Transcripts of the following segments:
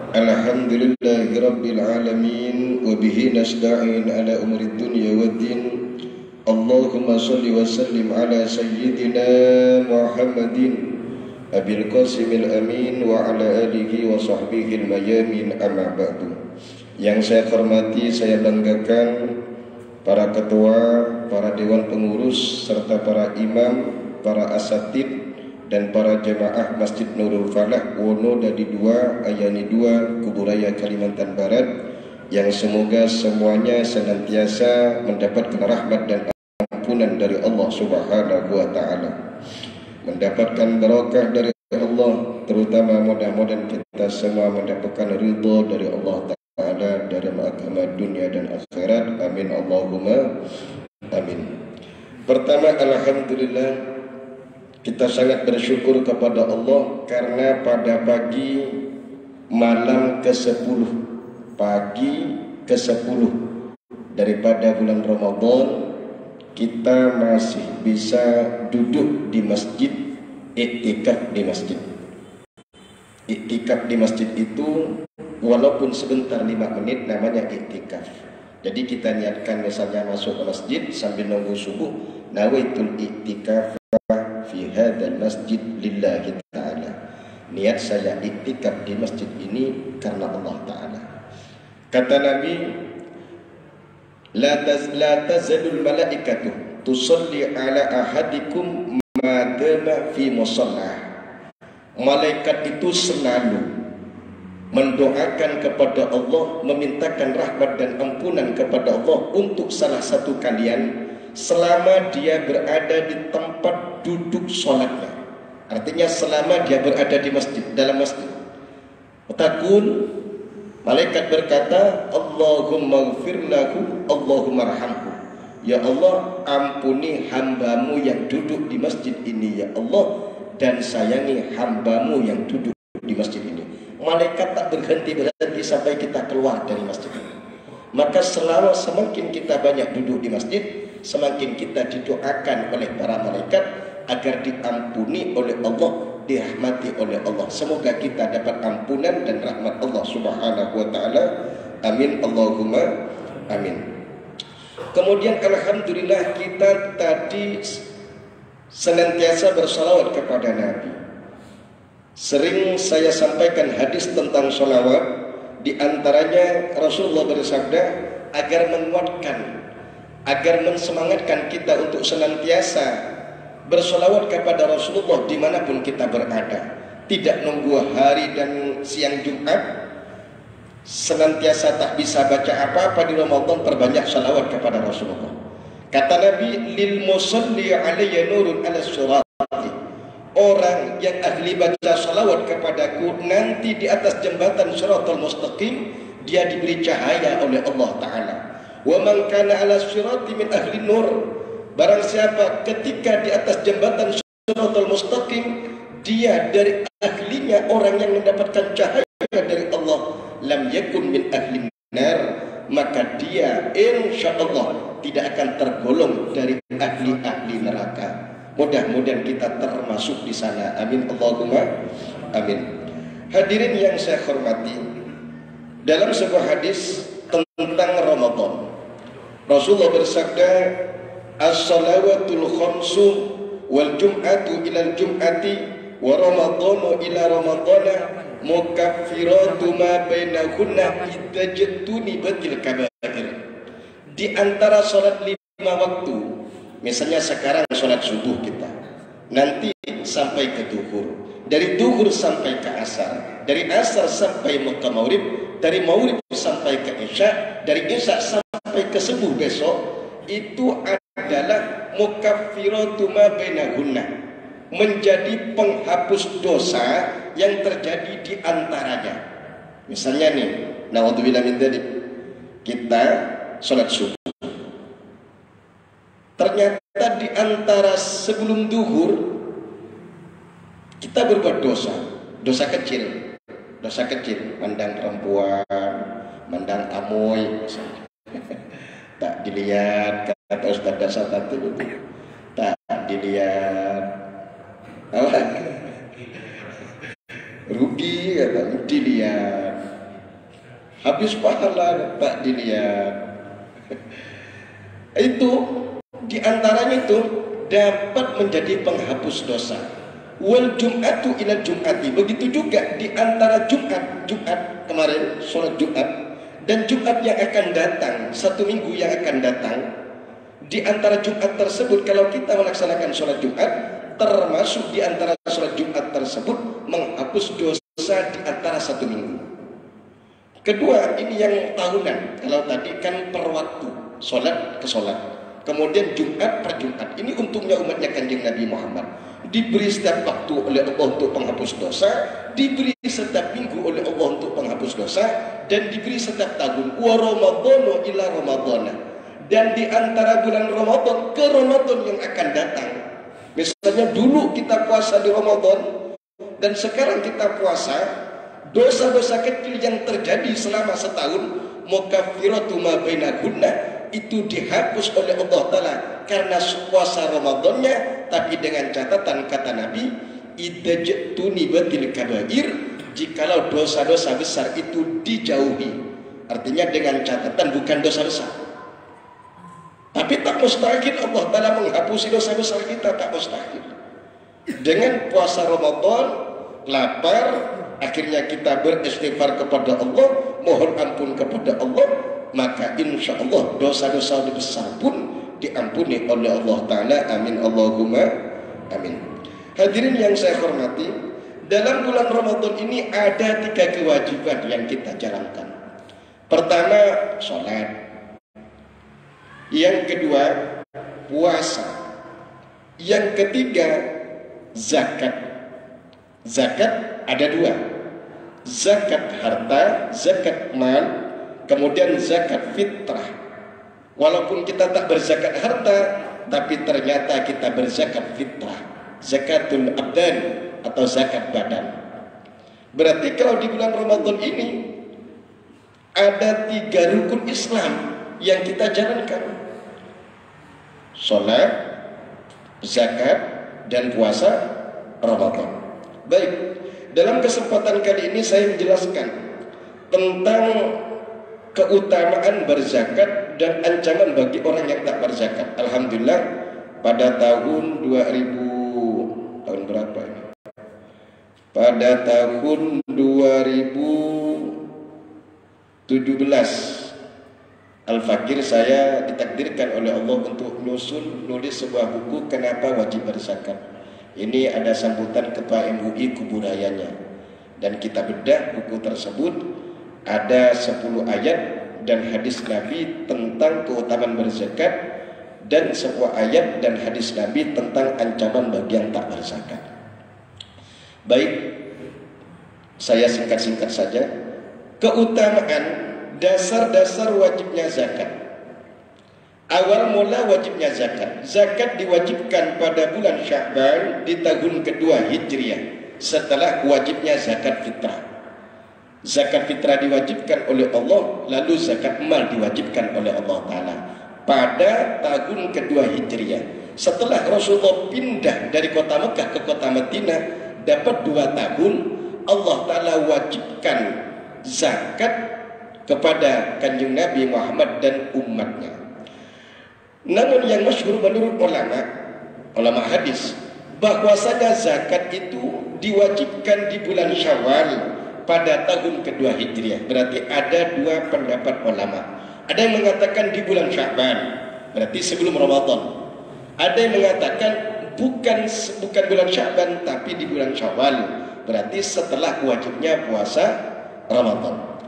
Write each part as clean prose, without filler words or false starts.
Alhamdulillahi Rabbil Alamin. Wabihi nasta'in ala umri dunya wa din. Allahumma salli wa sallim ala sayyidina Muhammadin Abil Qasimil Amin wa ala alihi wa sahbihi al-mayamin, amma ba'du. Yang saya hormati, saya banggakan para ketua, para dewan pengurus, serta para imam, para asatid, dan para jemaah Masjid Nurul Falah Wono Dadi 2 Ayani 2 Kuburaya Kalimantan Barat, yang semoga semuanya senantiasa mendapatkan rahmat dan ampunan dari Allah Subhanahu wa taala, mendapatkan barokah dari Allah, terutama mudah-mudahan kita semua mendapatkan ridha dari Allah taala dalam agama dunia dan akhirat. Amin Allahumma amin. Pertama, alhamdulillah, kita sangat bersyukur kepada Allah karena pada pagi malam ke-10 daripada bulan Ramadan, kita masih bisa duduk di masjid, iktikaf di masjid. Iktikaf di masjid itu walaupun sebentar 5 menit namanya iktikaf. Jadi kita niatkan misalnya masuk ke masjid sambil nunggu subuh, nawaitul iktikaf fi hadzal masjid lillahi ta'ala. Niat saya iktikaf di masjid ini karena Allah taala. Kata Nabi, la tazalul malaikatu tusalli ala ahadikum ma dama fi musalla. Malaikat itu selalu mendoakan kepada Allah, memintakan rahmat dan ampunan kepada Allah untuk salah satu kalian selama dia berada di tempat duduk sholatnya. Artinya selama dia berada di masjid, dalam masjid. Takun, malaikat berkata, Allahumma gfir lahu, Allahumma rahamhu. Ya Allah, ampuni hambamu yang duduk di masjid ini, ya Allah, dan sayangi hambamu yang duduk di masjid ini. Malaikat tak berhenti-berhenti sampai kita keluar dari masjid ini. Maka selama semakin kita banyak duduk di masjid, semakin kita didoakan oleh para malaikat agar diampuni oleh Allah, dirahmati oleh Allah. Semoga kita dapat ampunan dan rahmat Allah Subhanahu wa taala. Amin Allahumma amin. Kemudian alhamdulillah, kita tadi senantiasa bersalawat kepada Nabi. Sering saya sampaikan hadis tentang salawat. Di antaranya Rasulullah bersabda agar menguatkan, agar mensemangatkan kita untuk senantiasa bersolawat kepada Rasulullah dimanapun kita berada. Tidak nunggu hari dan siang Jumat, senantiasa tak bisa baca apa-apa di Ramadan, perbanyak salawat kepada Rasulullah. Kata Nabi, lil musalli alayya nurun ala surati. Orang yang ahli baca salawat kepadaku nanti di atas jembatan Shiratal Mustaqim, dia diberi cahaya oleh Allah Ta'ala. Wa man kana ala sirati min ahli nur. Barang siapa ketika di atas jembatan Shiratal Mustaqim, dia dari ahlinya orang yang mendapatkan cahaya dari Allah, lam yakun min ahli nar, maka dia insyaallah tidak akan tergolong dari ahli-ahli neraka. Mudah-mudahan kita termasuk di sana. Amin Allahumma amin. Hadirin yang saya hormati, dalam sebuah hadis tentang Ramadan, Rasulullah bersabda, as-salawatul khamsu wal jum'atu ila al-jum'ati wa ramadhanu ila ramadhana mukaffiratu ma bainahunna idza jattuni batil kabair. Di antara salat 5 waktu, misalnya sekarang sholat subuh kita, nanti sampai ke duhur, dari duhur sampai ke asar, dari asar sampai ke maurib, dari maurib sampai ke isya, dari isya sampai ke subuh besok, itu adalah mukaffiratu ma bainahunna, menjadi penghapus dosa yang terjadi di antaranya. Misalnya nih, naudzubillah min dzalik, kita sholat subuh, ternyata di antara sebelum duhur kita berbuat dosa kecil, mandang perempuan, mandang amoy, tak dilihat, kata Ustaz Dasar itu, tak dilihat, rugi kata, dilihat, habis pahala tak dilihat. Itu diantaranya itu dapat menjadi penghapus dosa. Wal jum'atu ila jum'ati, begitu juga di antara Jumat kemarin sholat Jumat dan Jumat yang akan datang, satu minggu yang akan datang. Di antara Jumat tersebut, kalau kita melaksanakan sholat Jumat, termasuk di antara sholat Jumat tersebut menghapus dosa di antara satu minggu. Kedua, ini yang tahunan. Kalau tadi kan per waktu, sholat ke sholat. Kemudian Jumat per Jumat. Ini untungnya umatnya Kanjeng Nabi Muhammad. Diberi setiap waktu oleh Allah untuk penghapus dosa, diberi setiap minggu oleh Allah untuk penghapus dosa, dan diberi setiap tahun. Wa Ramadhanu ila Ramadhana. Dan di antara bulan Ramadan ke Ramadan yang akan datang. Misalnya dulu kita puasa di Ramadan dan sekarang kita puasa, dosa-dosa kecil yang terjadi selama setahun, mukaffiratu ma bainahunna, itu dihapus oleh Allah Ta'ala karena puasa Ramadannya. Tapi dengan catatan, kata Nabi, idza ja'tuni batil kabair, jikalau dosa-dosa besar itu dijauhi. Artinya dengan catatan bukan dosa besar. Tapi tak mustahil Allah Ta'ala menghapusi dosa besar kita, tak mustahil. Dengan puasa Ramadan, lapar, akhirnya kita beristighfar kepada Allah, mohon ampun kepada Allah, maka insya Allah dosa-dosa besar pun diampuni oleh Allah Ta'ala. Amin Allahumma amin. Hadirin yang saya hormati, dalam bulan Ramadan ini ada 3 kewajiban yang kita jalankan. Pertama, sholat. Yang kedua, puasa. Yang ketiga, zakat. Zakat ada 2, zakat harta, zakat mal, kemudian zakat fitrah. Walaupun kita tak berzakat harta, tapi ternyata kita berzakat fitrah, zakatul abdan atau zakat badan. Berarti kalau di bulan Ramadan ini ada 3 rukun Islam yang kita jalankan: sholat, zakat, dan puasa Ramadan. Baik, dalam kesempatan kali ini saya menjelaskan tentang keutamaan berzakat dan ancaman bagi orang yang tak berzakat. Alhamdulillah, pada tahun 2000, tahun berapa ini? Pada tahun 2017, Al-Fakir saya ditakdirkan oleh Allah untuk nulis sebuah buku kenapa wajib berzakat. Ini ada sambutan Ketua MUI Kuburayanya, dan kita bedah buku tersebut. Ada 10 ayat dan hadis Nabi tentang keutamaan berzakat, dan sebuah ayat dan hadis Nabi tentang ancaman bagi yang tak berzakat. Baik, saya singkat-singkat saja. Keutamaan dasar-dasar wajibnya zakat. Awal mula wajibnya zakat. Zakat diwajibkan pada bulan Sya'ban di tahun kedua Hijriah setelah wajibnya zakat fitrah. Zakat fitrah diwajibkan oleh Allah, lalu zakat mal diwajibkan oleh Allah Ta'ala pada tahun kedua Hijriah. Setelah Rasulullah pindah dari kota Mekah ke kota Madinah, dapat 2 tahun, Allah Ta'ala wajibkan zakat kepada Kanjeng Nabi Muhammad dan umatnya. Namun yang masyhur menurut ulama hadis, bahwasanya zakat itu diwajibkan di bulan Syawal pada tahun kedua Hijriah. Berarti ada 2 pendapat ulama. Ada yang mengatakan di bulan Sya'ban, berarti sebelum Ramadan. Ada yang mengatakan bukan bulan Sya'ban, tapi di bulan Syawal, berarti setelah wajibnya puasa Ramadan.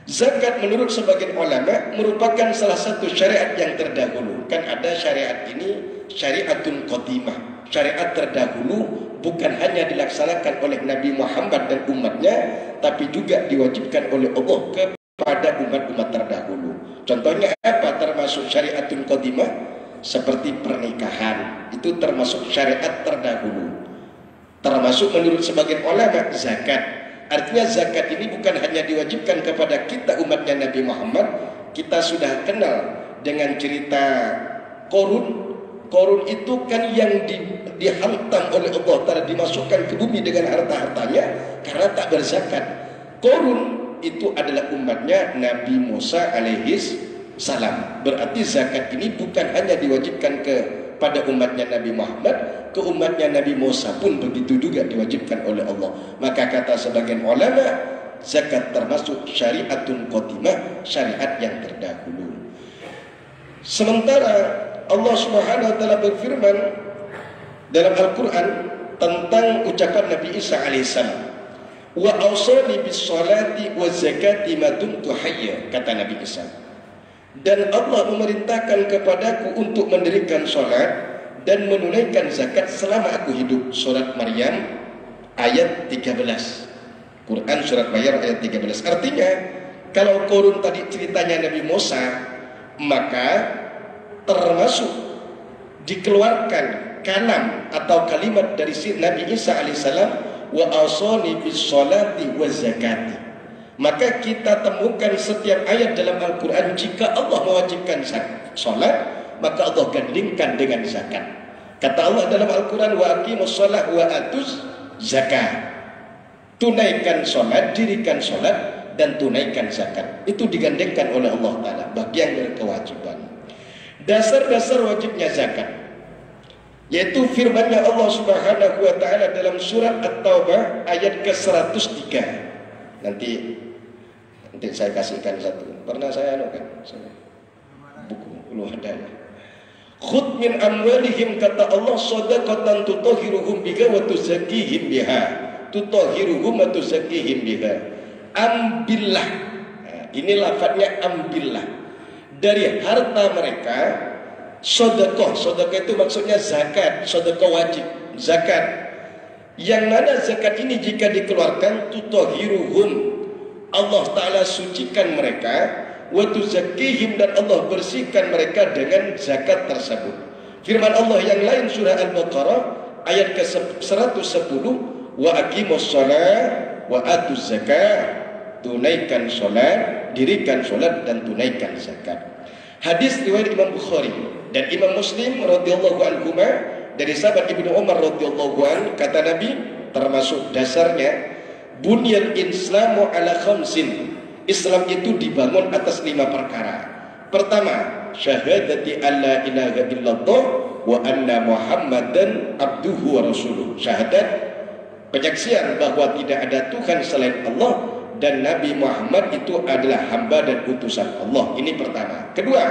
Zakat menurut sebagian ulama merupakan salah satu syariat yang terdahulu. Kan ada syariat ini syariatun qadimah, syariat terdahulu, bukan hanya dilaksanakan oleh Nabi Muhammad dan umatnya, tapi juga diwajibkan oleh Allah kepada umat-umat terdahulu. Contohnya apa? Termasuk syariatun qadimah, seperti pernikahan, itu termasuk syariat terdahulu. Termasuk menurut sebagian ulama zakat. Artinya zakat ini bukan hanya diwajibkan kepada kita umatnya Nabi Muhammad. Kita sudah kenal dengan cerita Korun. Korun itu kan yang dihantam oleh Allah Ta'ala, dimasukkan ke bumi dengan harta-hartanya karena tak berzakat. Korun itu adalah umatnya Nabi Musa alaihis salam. Berarti zakat ini bukan hanya diwajibkan kepada umatnya Nabi Muhammad, ke umatnya Nabi Musa pun begitu juga diwajibkan oleh Allah. Maka kata sebagian ulama, zakat termasuk syariatun qatimah, syariat yang terdahulu. Sementara Allah Subhanahu wa taala berfirman dalam Al-Qur'an tentang ucapan Nabi Isa alaihissalam, wa awsani bis salati wa zakati ma dumtu hayya, kata Nabi Isa, dan Allah memerintahkan kepadaku untuk mendirikan salat dan menunaikan zakat selama aku hidup. Surat Maryam ayat 13. Quran surat Maryam ayat 13. Artinya kalau korun tadi ceritanya Nabi Musa, maka termasuk dikeluarkan kalam atau kalimat dari Nabi Isa alaihissalam, wa awsani bis salati wa zakati. Maka kita temukan setiap ayat dalam Al-Quran, jika Allah mewajibkan salat, maka Allah gandingkan dengan zakat. Kata Allah dalam Al-Quran, wa aqimus shalah wa atuz zakah. Tunaikan salat, dirikan salat, dan tunaikan zakat. Itu digandengkan oleh Allah Ta'ala, bagian dari kewajiban. Dasar-dasar wajibnya zakat, yaitu firman-Nya Allah Subhanahu wa taala dalam surat At-Taubah ayat ke-103. Nanti saya kasihkan satu. Pernah saya anukan buku lu ada ya. Khudh min amwalihim, kata Allah, shadaqatan tutahhiruhum biha wa tuzakkihim biha. Tutahhiruhum wa tuzakkihim biha. Ambillah. Nah, ini lafadznya ambillah. Dari harta mereka sedekah. Sedekah itu maksudnya zakat, sedekah wajib, zakat. Yang mana zakat ini jika dikeluarkan, tutahhiruhum, Allah Ta'ala sucikan mereka, wa tuzakkihim, dan Allah bersihkan mereka dengan zakat tersebut. Firman Allah yang lain surah Al-Baqarah ayat ke-110, wa aqimus shalah wa atuz zakah. Tunaikan salat, dirikan salat, dan tunaikan zakat. Hadis riwayat Imam Bukhari dan Imam Muslim radhiyallahu anhu dari sahabat Ibnu Umar radhiyallahu anhu, kata Nabi, termasuk dasarnya bunyal islamu ala khamsin. Islam itu dibangun atas 5 perkara. Pertama, syahadati alla ilaha illallah wa anna Muhammadan abduhu wa rasuluh. Syahadat, penyaksian bahwa tidak ada Tuhan selain Allah dan Nabi Muhammad itu adalah hamba dan utusan Allah. Ini pertama. Kedua,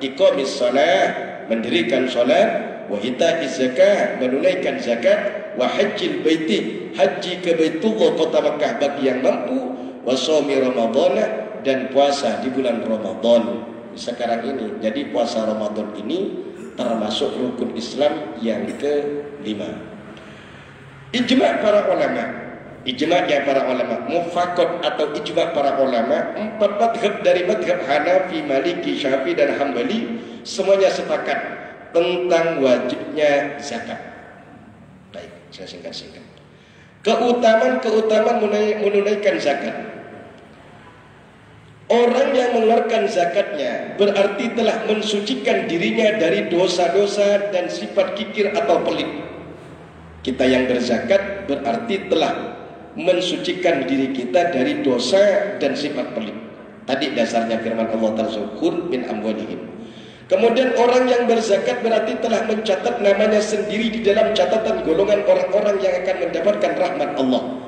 iqamis shalah, mendirikan salat, wa ita'iz zakah, menunaikan zakat, wa hajjil baiti, haji ke Baitullah kota Makkah bagi yang mampu, wa shaumi ramadhana, dan puasa di bulan Ramadan sekarang ini. Jadi puasa Ramadan ini termasuk rukun Islam yang ke-5. Ijma' para ulama, ijma'nya para ulama, mufakat atau ijma' para ulama, 4 madhab dari madhab Hanafi, Maliki, Syafi'i, dan Hambali, semuanya sepakat tentang wajibnya zakat. Baik, saya singkat-singkat. Keutamaan menunaikan zakat. Orang yang mengeluarkan zakatnya berarti telah mensucikan dirinya dari dosa-dosa dan sifat kikir atau pelit. Kita yang berzakat berarti telah mensucikan diri kita dari dosa dan sifat pelit. Tadi dasarnya firman Allah Ta'ala, khudh min amwalihim. Kemudian orang yang berzakat berarti telah mencatat namanya sendiri di dalam catatan golongan orang-orang yang akan mendapatkan rahmat Allah.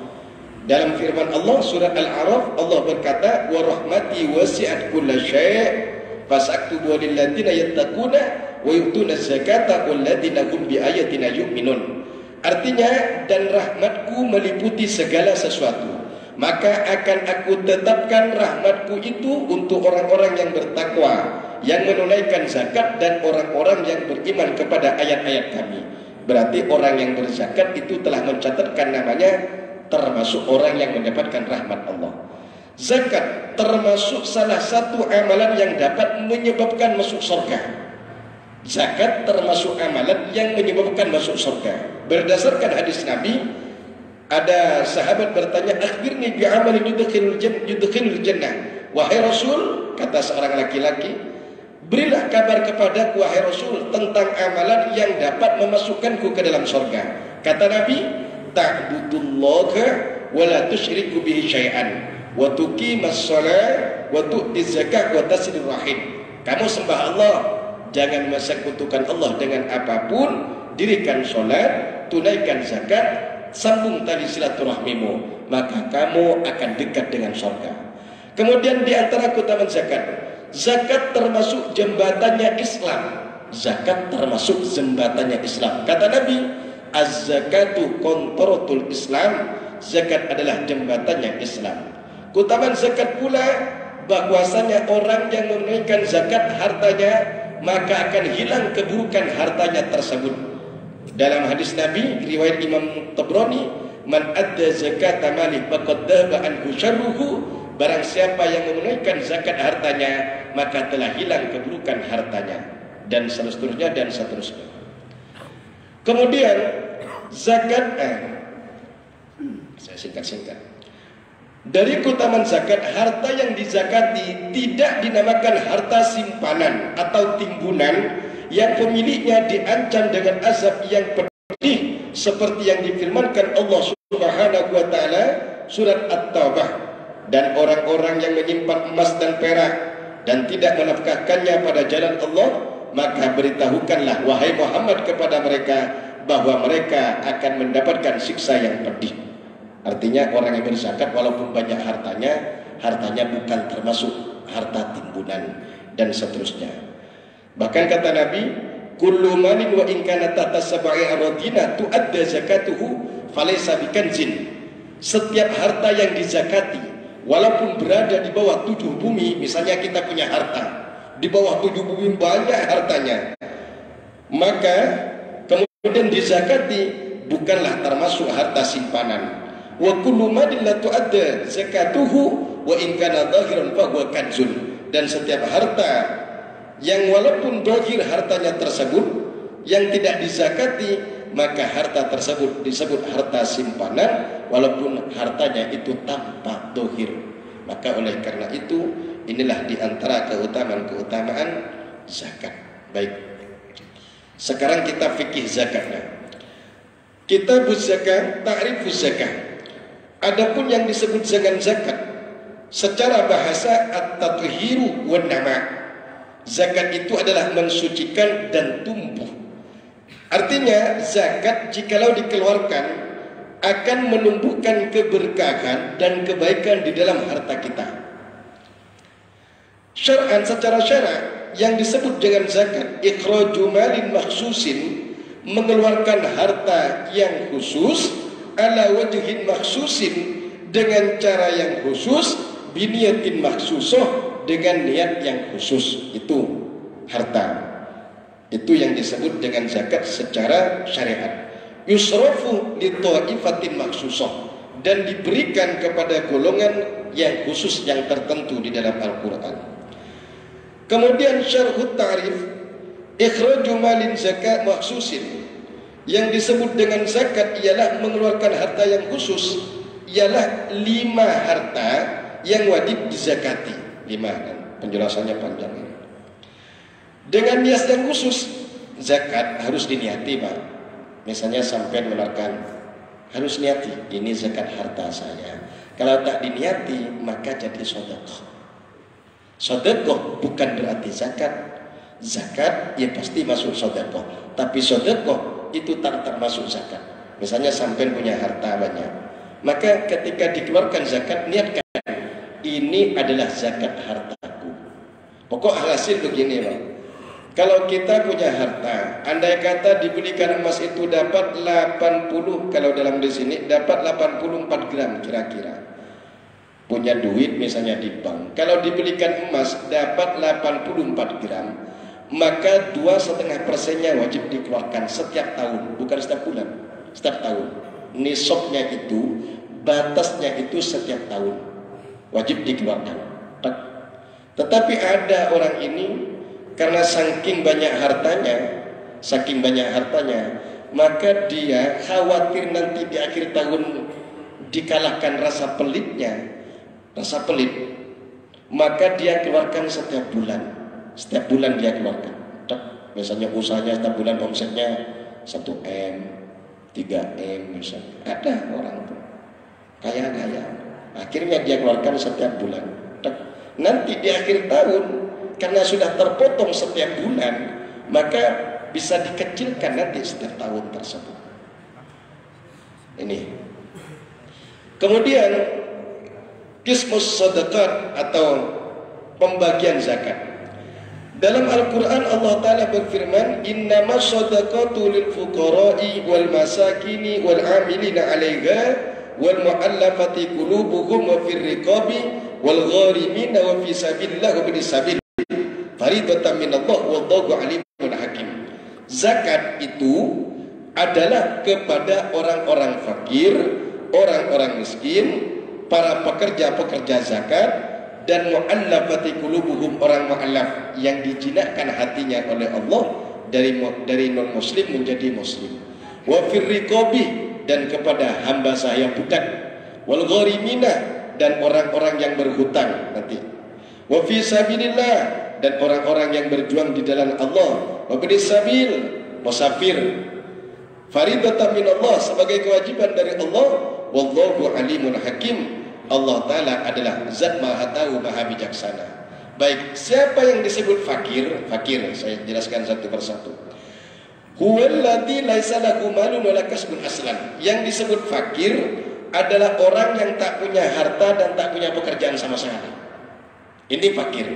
Dalam firman Allah surah Al-A'raf, Allah berkata, wa rahmati wasi'at kulla syai' fasaktubu lil ladzina yattaquna wa yu'tuna zakata wal ladzina hum bi ayatina yu'minun. Artinya, dan rahmatku meliputi segala sesuatu, maka akan aku tetapkan rahmatku itu untuk orang-orang yang bertakwa, yang menunaikan zakat, dan orang-orang yang beriman kepada ayat-ayat kami. Berarti orang yang berzakat itu telah mencatatkan namanya termasuk orang yang mendapatkan rahmat Allah. Zakat termasuk salah satu amalan yang dapat menyebabkan masuk surga. Zakat termasuk amalan yang menyebabkan masuk surga. Berdasarkan hadis Nabi, ada sahabat bertanya, akhbirni bi amalin yudkhilul jannah. Wahai Rasul, kata seorang laki-laki, berilah kabar kepadaku wahai Rasul tentang amalan yang dapat memasukkanku ke dalam surga. Kata Nabi, ta'budullaha wa la tusyriku bihi syai'an wa tuqimas shalah wa tu'tiz zakat wa tasilur rahim. Kamu sembah Allah, jangan mensekutukan Allah dengan apapun, dirikan salat, tunaikan zakat, sambung tali silaturahmimu, maka kamu akan dekat dengan surga. Kemudian di antara keutamaan zakat, zakat termasuk jembatannya Islam. Zakat termasuk jembatannya Islam. Kata Nabi, az-zakatu kontratul Islam. Zakat adalah jembatannya Islam. Keutamaan zakat pula bahwasanya orang yang menunaikan zakat hartanya, maka akan hilang keburukan hartanya tersebut. Dalam hadis Nabi riwayat Imam Tabrani, man adda zakata malih faqad dhaba anhu syarruhu. Barang siapa yang menunaikan zakat hartanya, maka telah hilang keburukan hartanya, dan seterusnya dan seterusnya. Kemudian zakat saya singkat-singkat. Dari keutamaan zakat, harta yang dizakati tidak dinamakan harta simpanan atau timbunan yang pemiliknya diancam dengan azab yang pedih, seperti yang difirmankan Allah Subhanahu wa taala surat At-Taubah. Dan orang-orang yang menyimpan emas dan perak dan tidak menafkahkannya pada jalan Allah, maka beritahukanlah wahai Muhammad kepada mereka bahwa mereka akan mendapatkan siksa yang pedih. Artinya orang yang berzakat walaupun banyak hartanya, hartanya bukan termasuk harta timbunan dan seterusnya. Bahkan kata Nabi, kullu malin wa in kana tahta sab'i aradina tu'adda zakatuhu falaysa bikanzin. Setiap harta yang dizakati walaupun berada di bawah 7 bumi, misalnya kita punya harta di bawah 7 bumi banyak hartanya, maka kemudian dizakati bukanlah termasuk harta simpanan. Wa kullu malin la tu'adda zakatuhu wa in kana dhahiran fa huwa kanzun. Dan setiap harta yang walaupun dhahir hartanya tersebut yang tidak dizakati, maka harta tersebut disebut harta simpanan walaupun hartanya itu tampak dhahir. Maka oleh karena itu, inilah di antara keutamaan-keutamaan zakat. Baik. Sekarang kita fikih zakatnya. Kitabuz zakat, ta'rifuz zakat. Adapun yang disebut dengan zakat secara bahasa at-tathiru wan nama. Zakat itu adalah mensucikan dan tumbuh. Artinya zakat jikalau dikeluarkan akan menumbuhkan keberkahan dan kebaikan di dalam harta kita. Syar'an, secara syara' yang disebut dengan zakat ikhraju malin makhsusin, mengeluarkan harta yang khusus, ala wajhin makhsusin, dengan cara yang khusus, biniyatin makhsusoh, dengan niat yang khusus. Itu harta. Itu yang disebut dengan zakat secara syariat. Yusrafu li ta'ifatin makhsusoh, dan diberikan kepada golongan yang khusus yang tertentu di dalam Al-Quran. Kemudian syarhut ta'rif ikhraju malin zakat makhsusin. Yang disebut dengan zakat ialah mengeluarkan harta yang khusus, ialah 5 harta yang wajib dizakati. 5, dan penjelasannya panjang ini. Dengan niat yang khusus, zakat harus diniati, Pak. Misalnya sampai menerkan, harus niati, ini zakat harta saya. Kalau tak diniati, maka jadi sedekah. Sedekah bukan berarti zakat. Zakat ya pasti masuk sedekah, tapi sedekah itu tak termasuk zakat. Misalnya sampai punya harta banyak, maka ketika dikeluarkan zakat, niatkan ini adalah zakat hartaku. Pokok hasil begini, Pak. Kalau kita punya harta, andai kata dibelikan emas itu dapat 80, kalau dalam di sini dapat 84 gram kira-kira. Punya duit misalnya di bank, kalau dibelikan emas dapat 84 gram, maka 2,5%-nya wajib dikeluarkan setiap tahun, bukan setiap bulan, setiap tahun. Nisabnya itu, batasnya itu setiap tahun wajib dikeluarkan. Tetapi ada orang ini karena saking banyak hartanya, maka dia khawatir nanti di akhir tahun dikalahkan rasa pelit, maka dia keluarkan setiap bulan. Setiap bulan dia keluarkan. Misalnya usahanya setiap bulan omsetnya 1M, 3M misalnya. Ada orang tuh kaya-kaya. Akhirnya dia keluarkan setiap bulan. Nanti di akhir tahun, karena sudah terpotong setiap bulan, maka bisa dikecilkan nanti setiap tahun tersebut. Ini. Kemudian qismus sadaqat atau pembagian zakat. Dalam Al-Quran Allah Ta'ala berfirman, Innama sadaqatu lil fuqara'i wal masakini wal amilina 'alaiha wal mu'allafati qulubuhum wa fir riqabi wal gharimina wa fi sabilillah wa bin sabil faridatan minallah wallahu alimun hakim. Zakat itu adalah kepada orang-orang fakir, orang-orang miskin, para pekerja-pekerja zakat, dan mu'allafati qulubuhum, orang mu'allaf yang dijinakkan hatinya oleh Allah dari non muslim menjadi muslim, wa fir riqabi, dan kepada hamba sahaya budak, wal gharimina, dan orang-orang yang berhutang nanti, wa fi sabilillah, dan orang-orang yang berjuang di jalan Allah, wa bin sabil, musafir, faridatan minallah, sebagai kewajiban dari Allah, wallahu alimun hakim. Allah Ta'ala adalah zat maha tahu, maha bijaksana. Baik, siapa yang disebut fakir? Fakir, saya jelaskan satu persatu. Huwallazi laisa lahu malun wala kasbun aslan. Yang disebut fakir adalah orang yang tak punya harta dan tak punya pekerjaan sama sekali. Ini fakir.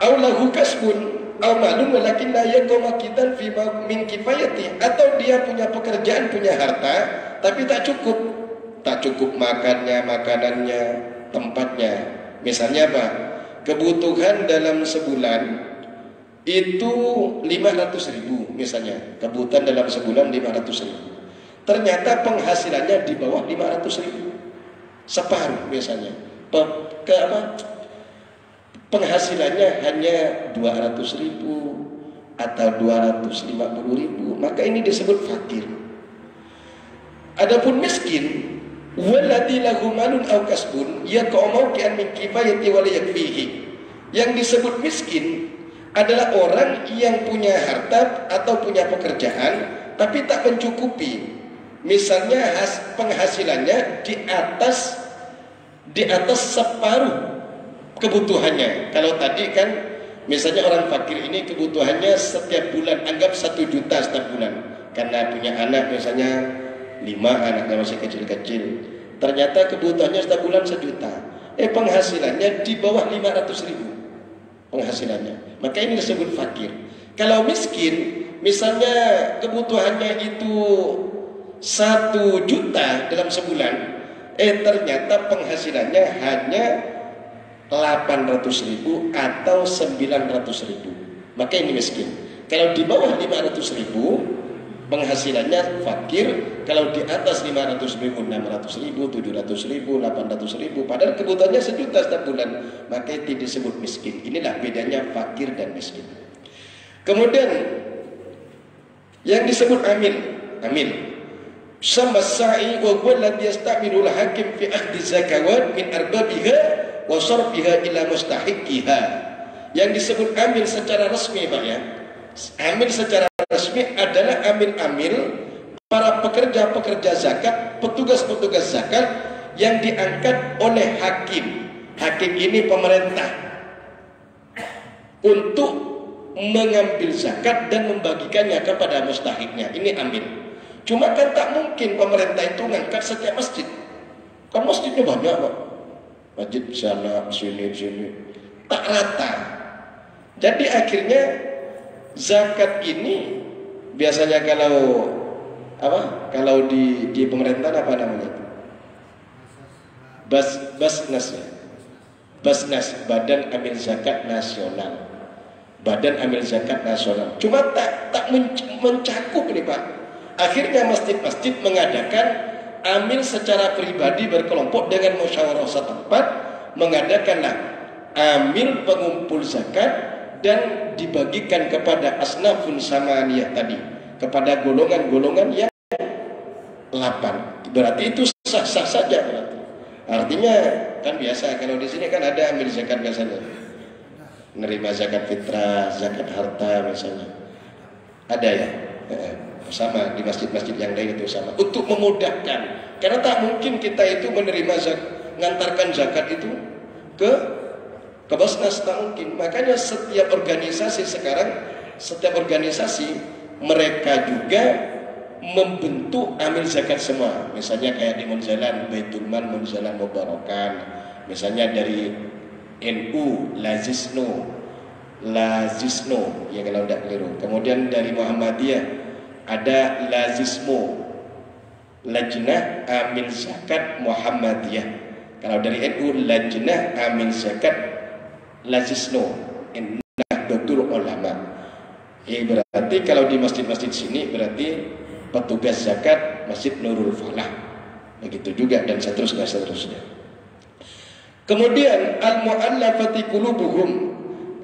Aw lahu kasbun aw malun walakin la yaquma kitan fi min kifayati, atau dia punya pekerjaan, punya harta, tapi tak cukup. Tak cukup makannya, makanannya, tempatnya. Misalnya apa? Kebutuhan dalam sebulan itu 500.000 misalnya. Kebutuhan dalam sebulan 500.000. Ternyata penghasilannya di bawah 500.000. Separuh misalnya. Penghasilannya hanya 200.000 atau 250.000. Maka ini disebut fakir. Adapun miskin, walladzi lahu malun aw kasbun yaqamu ki an min kifayati wa yakfihi. Yang disebut miskin adalah orang yang punya harta atau punya pekerjaan tapi tak mencukupi. Misalnya penghasilannya di atas separuh kebutuhannya. Kalau tadi kan misalnya orang fakir ini kebutuhannya setiap bulan anggap 1 juta setiap bulan, karena punya anak misalnya 5, anaknya masih kecil-kecil. Ternyata kebutuhannya setiap bulan 1 juta. Penghasilannya di bawah 500.000 penghasilannya. Maka ini disebut fakir. Kalau miskin, misalnya kebutuhannya itu 1 juta dalam sebulan, ternyata penghasilannya hanya 800.000 atau 900.000. Maka ini miskin. Kalau di bawah 500.000 penghasilannya fakir. Kalau di atas 500.000, 600.000, 700.000, 800.000, padahal kebutuhannya 1 juta setiap bulan, maka itu disebut miskin. Inilah bedanya fakir dan miskin. Kemudian yang disebut amil sama sa'i wa huwa alladhi yasta'milu al-hakim fi akhdhi zakawat min arbabiha wa sarfiha ila mustahiqiha. Yang disebut amil secara resmi, Pak ya. Amil secara resmi adalah amil-amil, para pekerja-pekerja zakat, petugas-petugas zakat yang diangkat oleh hakim. Hakim ini pemerintah untuk mengambil zakat dan membagikannya kepada mustahiknya. Ini amil. Cuma kan tak mungkin pemerintah itu mengangkat setiap masjid. Kan masjidnya banyak, Pak. Masjid sana, sini. Tak rata. Jadi akhirnya zakat ini biasanya kalau di pemerintahan apa namanya? Basnas, Badan Amil Zakat Nasional. Badan Amil Zakat Nasional. Cuma tak mencakup nih, Pak. Akhirnya masjid-masjid mengadakan amil secara pribadi berkelompok dengan musyawarah setempat, mengadakanlah amil pengumpul zakat dan dibagikan kepada asnafun samaniyah tadi, kepada golongan-golongan yang 8. Berarti itu sah-sah saja berarti. Artinya kan biasa kalau di sini kan ada amil zakat biasanya. Menerima zakat fitrah, zakat harta misalnya. Ada ya? Sama di masjid-masjid yang lain itu sama. Untuk memudahkan Karena tak mungkin kita itu menerima ngantarkan zakat itu ke Basnas, tak mungkin. Makanya setiap organisasi sekarang, setiap organisasi mereka juga membentuk amil zakat semua. Misalnya kayak di Munzalan, Baitul Mal Munzalan Mubarakan. Misalnya dari NU Lazisno ya kalau tidak keliru. Kemudian dari Muhammadiyah ada Lazismo, Lajnah Amil Zakat Muhammadiyah. Kalau dari NU Lajnah Amil Zakat Lazisno, Nahdlatul Ulama. Berarti kalau di masjid-masjid sini berarti petugas zakat Masjid Nurul Falah. Begitu juga dan seterusnya. Kemudian al-mu'allafati qulubuhum.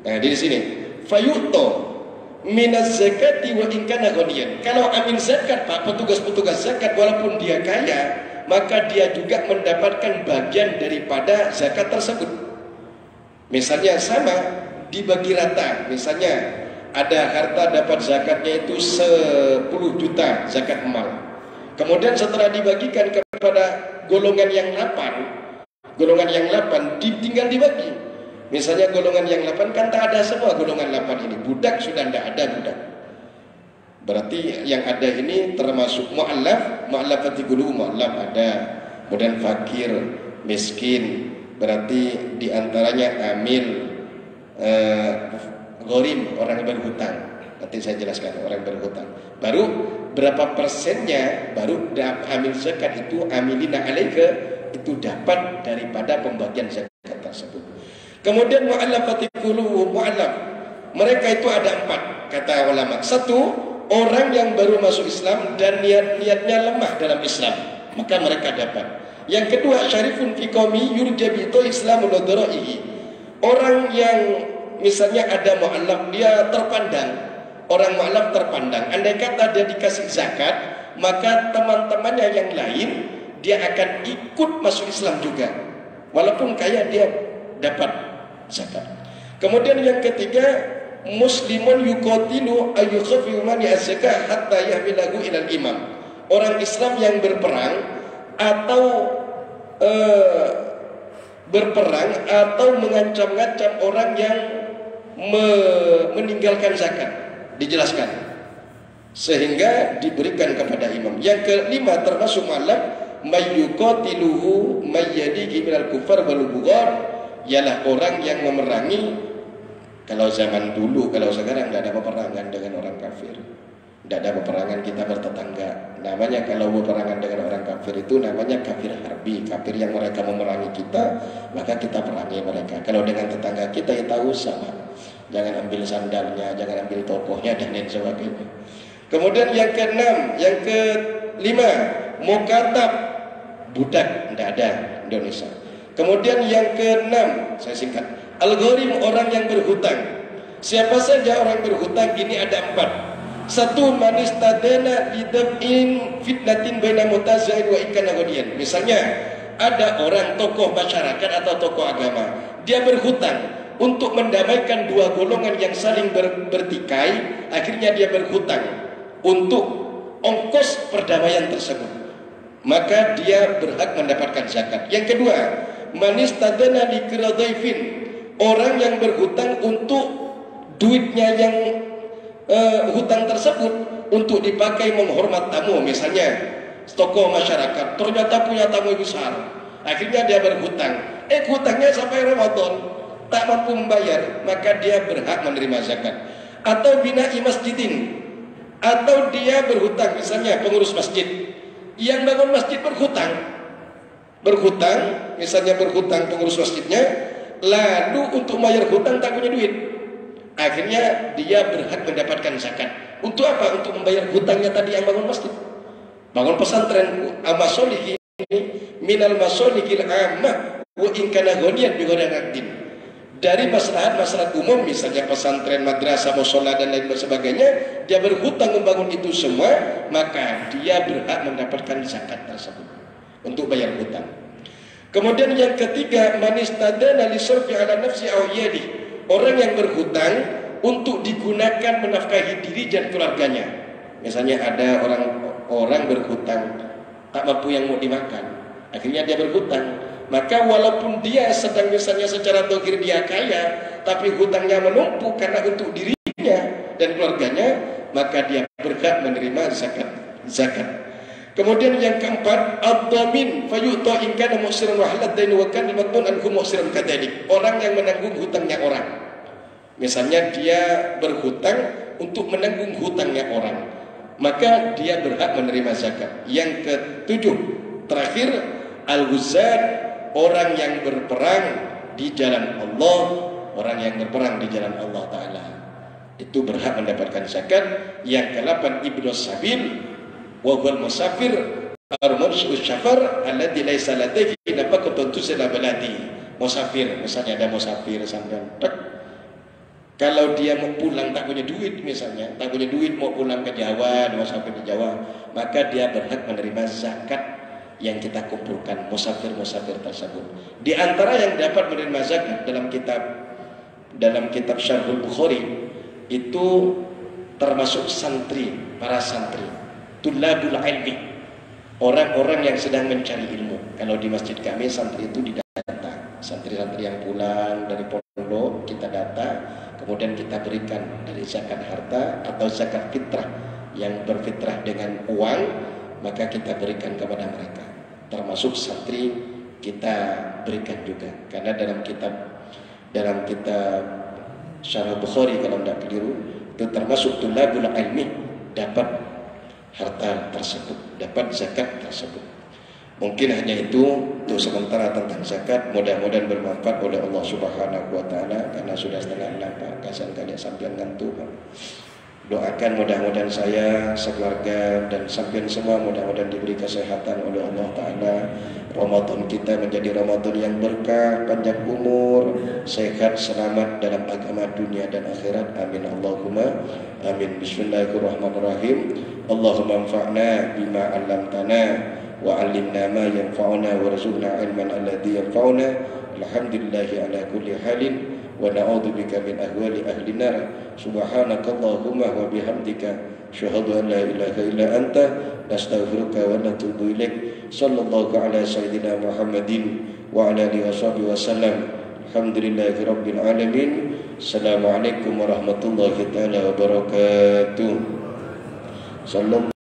Nah, di sini fayu'to minaz zakati wa in kana ghaniyan. Kalau amin zakat, Pak, petugas-petugas zakat walaupun dia kaya, maka dia juga mendapatkan bagian daripada zakat tersebut. Misalnya sama dibagi rata. Misalnya ada harta dapat zakatnya itu 10 juta zakat mal. Kemudian setelah dibagikan kepada golongan yang 8, tinggal dibagi. Misalnya golongan yang 8 kan tak ada semua golongan 8 ini. Budak sudah tidak ada budak. Berarti yang ada ini termasuk mu'allafati qulubuhum, mu'allaf ada. Kemudian fakir, miskin, berarti diantaranya amil, gharim, orang yang berhutang. Nanti saya jelaskan orang yang berhutang. Baru berapa persennya baru amil zakat itu amilina alaika itu dapat daripada pembagian zakat tersebut. Kemudian mu'allafati qulubuhum, mu'allaf. Mereka itu ada 4 kata ulama. 1, orang yang baru masuk Islam dan niatnya lemah dalam Islam, maka mereka dapat. Yang kedua, syarifun fi qaumi yurja bi islamul ladara'ihi. Orang yang misalnya ada mu'allaf, dia terpandang. Orang mu'allaf terpandang. Andai kata dia dikasih zakat, maka teman-temannya yang lain dia akan ikut masuk Islam juga. Walaupun kaya dia dapat zakat. Kemudian yang ketiga, muslimun yuqatilu ayyukhafifu mani az-zakah hatta yahmilahu ilal imam. Orang Islam yang berperang atau mengancam-ngancam orang yang meninggalkan zakat, dijelaskan sehingga diberikan kepada imam. Yang kelima termasuk mu'allaf mayyuqatiluhu mayyadihi minal kufar wal bughar, ialah orang yang memerangi. Kalau zaman dulu, kalau sekarang tidak ada peperangan dengan orang kafir, tidak ada peperangan kita bertetangga. Namanya kalau peperangan dengan orang kafir itu namanya kafir harbi, kafir yang mereka memerangi kita, maka kita perangi mereka. Kalau dengan tetangga kita ya tahu sama, jangan ambil sandalnya, jangan ambil tokohnya dan lain sebagainya. Kemudian yang keenam, yang kelima, mukatab, budak, tidak ada Indonesia. Kemudian yang keenam, saya singkat, al-gharim, orang yang berhutang. Siapa saja orang berhutang ini ada 4. 1, manistadana lidab'in fitnatin baina mutazaid wa ikana ghadiyan. Misalnya ada orang tokoh masyarakat atau tokoh agama, dia berhutang untuk mendamaikan dua golongan yang saling bertikai. Akhirnya dia berhutang untuk ongkos perdamaian tersebut, maka dia berhak mendapatkan zakat. Yang kedua, manistadana liqradhaifin, orang yang berhutang untuk duitnya yang hutang tersebut untuk dipakai menghormat tamu. Misalnya tokoh masyarakat ternyata punya tamu besar, akhirnya dia berhutang, hutangnya sampai Ramadan tak mampu membayar, maka dia berhak menerima zakat. Atau bina'i masjidin, atau dia berhutang, misalnya pengurus masjid yang bangun masjid berhutang, misalnya berhutang pengurus masjidnya, lalu untuk bayar hutang tak punya duit, akhirnya dia berhak mendapatkan zakat. Untuk apa? Untuk membayar hutangnya tadi yang bangun masjid, bangun pesantren. Amasoliki ini minal masolikil ammah wa in kana ghaniyan bi ghairi aqdin. Dari maslahat umum, misalnya pesantren, madrasah, mushola dan lain sebagainya, dia berhutang membangun itu semua, maka dia berhak mendapatkan zakat tersebut untuk bayar hutang. Kemudian yang ketiga, manistadana lisarfi ala nafsi aw yadi, orang yang berhutang untuk digunakan menafkahi diri dan keluarganya. Misalnya ada orang berhutang tak mampu yang mau dimakan, akhirnya dia berhutang. Maka walaupun dia sedang misalnya secara dohir dia kaya, tapi hutangnya menumpuk karena untuk dirinya dan keluarganya, maka dia berhak menerima zakat. Kemudian yang keempat, ad-dhamin fayu'ta in kana mu'siran wa halad dain wa kana al-madmun anhu mu'siran kadzalik. Orang yang menanggung hutangnya orang. Misalnya dia berhutang untuk menanggung hutangnya orang, maka dia berhak menerima zakat. Yang ketujuh, terakhir, al-ghuzat, orang yang berperang di jalan Allah, orang yang berperang di jalan Allah Ta'ala, itu berhak mendapatkan zakat. Yang ke-8, ibnu sabil wa huwal musafir ar-mursyid syafar alladzi laisa ladaihi nafaqatun tusila baladi. Musafir, misalnya ada musafir sampean kalau dia mau pulang tak punya duit, misalnya tak punya duit mau pulang ke Jawa, musafir di Jawa, maka dia berhak menerima zakat yang kita kumpulkan musafir-musafir tersebut. Di antara yang dapat menerima zakat dalam kitab Syarhul Bukhari itu termasuk santri, para santri, tulabul ilmi, orang-orang yang sedang mencari ilmu. Kalau di masjid kami santri itu didata, santri-santri yang pulang dari pondok kita data, kemudian kita berikan dari zakat harta atau zakat fitrah yang berfitrah dengan uang, maka kita berikan kepada mereka. Termasuk santri kita berikan juga, karena dalam kitab Syarah Bukhari kalau tidak keliru itu termasuk tulabul ilmi dapat harta tersebut, dapat zakat tersebut. Mungkin hanya itu untuk sementara tentang zakat. Mudah-mudahan bermanfaat oleh Allah Subhanahu wa Ta'ala, karena sudah setengah 6 Pak, kasihan kalian sampai ngantuk Pak. Doakan mudah-mudahan saya, sekeluarga dan sampean semua mudah-mudahan diberi kesehatan oleh Allah Ta'ala. Ramadan kita menjadi Ramadan yang berkah, panjang umur, sehat, selamat dalam agama dunia dan akhirat. Amin Allahumma amin. Bismillahirrahmanirrahim. Allahumma anfa'na bima 'allamtana wa 'allimna ma yanfa'una warzuqna 'ilman alladhi yanfa'una. Alhamdulillahi ala kulli halin wa na'udzubika min ahwali ahli nar. Subhanakallahumma wa bihamdika asyhadu an la ilaha illa anta nastaghfiruka wa natubu ilaik. Sallallahu ala sayyidina Muhammadin wa ala alihi wasallam. Alhamdulillahi rabbil alamin. Assalamualaikum warahmatullahi taala wabarakatuh. Sallallahu